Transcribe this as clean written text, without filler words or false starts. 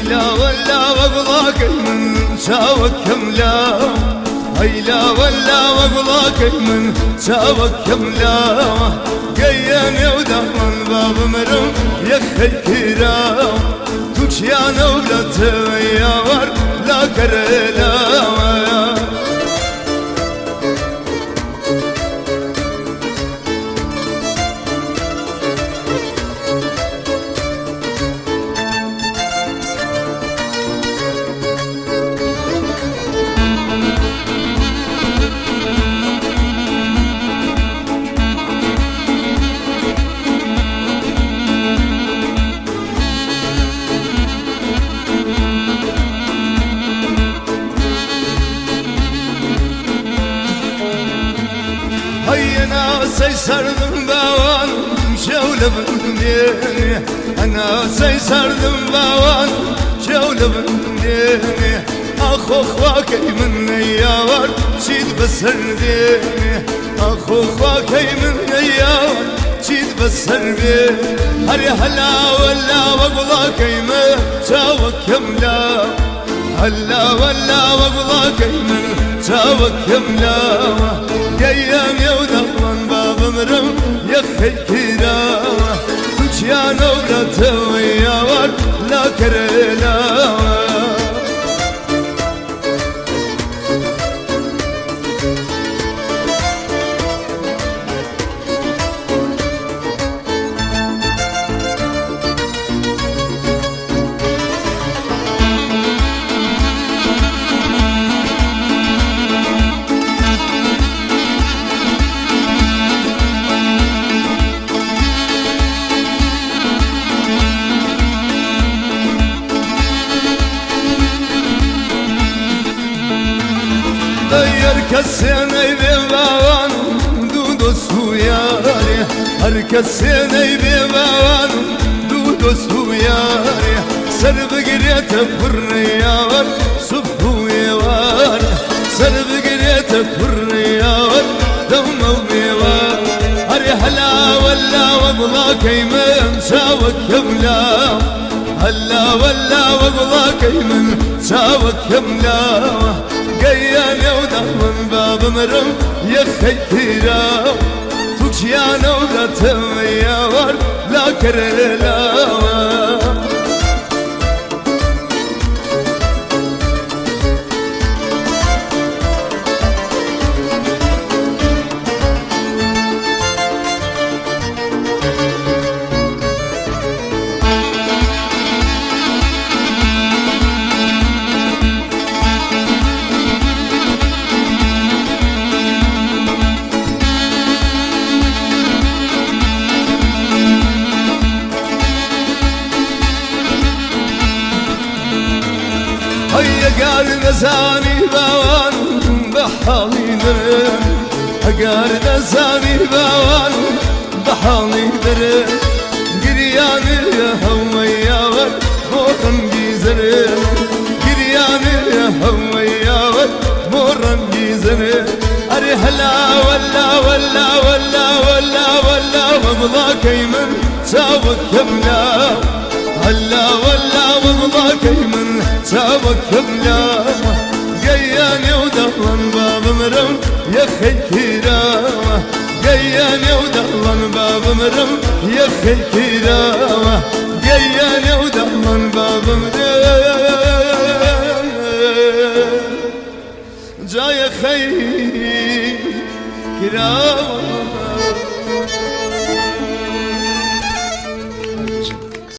هيلا ولا وقضاك من ساوك كملا هيلا ولا وقضاك من ساوك كملا قياني ودهمن باب مرم يخي كرام تكشيانا ولا تغيور لا كرلا هينا سيسردم باوان شولة بنديني أنا سيسردم باوان شولة بنديني أخو خواكي من ياور شيد بسرديني أخو خواكي من ياور شيد بسرديني هري هلا ولا وقضاكي من شاوك كملا هلا ولا وقضاكي من شاوك كملا قيام يودهمن باب مرم يخي كراوة كوشيانا ولا توياور لا كرلاوة Herkesine bir bavan dudu suyari Herkesine bir bavan dudu suyari Serbi girete pırnıya var subhuye var Serbi girete pırnıya var damavye var Hari hala valla vabla keymen şavak kemla Hala valla vabla keymen şavak kemla قياني ودهمن باب مرم يخي كرام تكشيانا ولا تمياور لا كرلاوة هيا قال نساني باوان بحالي درن قال نساني باوان بحالي درن قرياني يا هويا ور مورن جيزرن قرياني يا هويا ور مورن جيزرن أري هلا ولا ولا ولا ولا ولا وضلا كيمن ساوك كملا هلا ولا وضلا كيمن ساوك كملا قياني ودهمن باب مرم يخي كراوة قياني ودهمن باب مرم يخي كراوة قياني ودهمن باب مرم جاي خي كراوة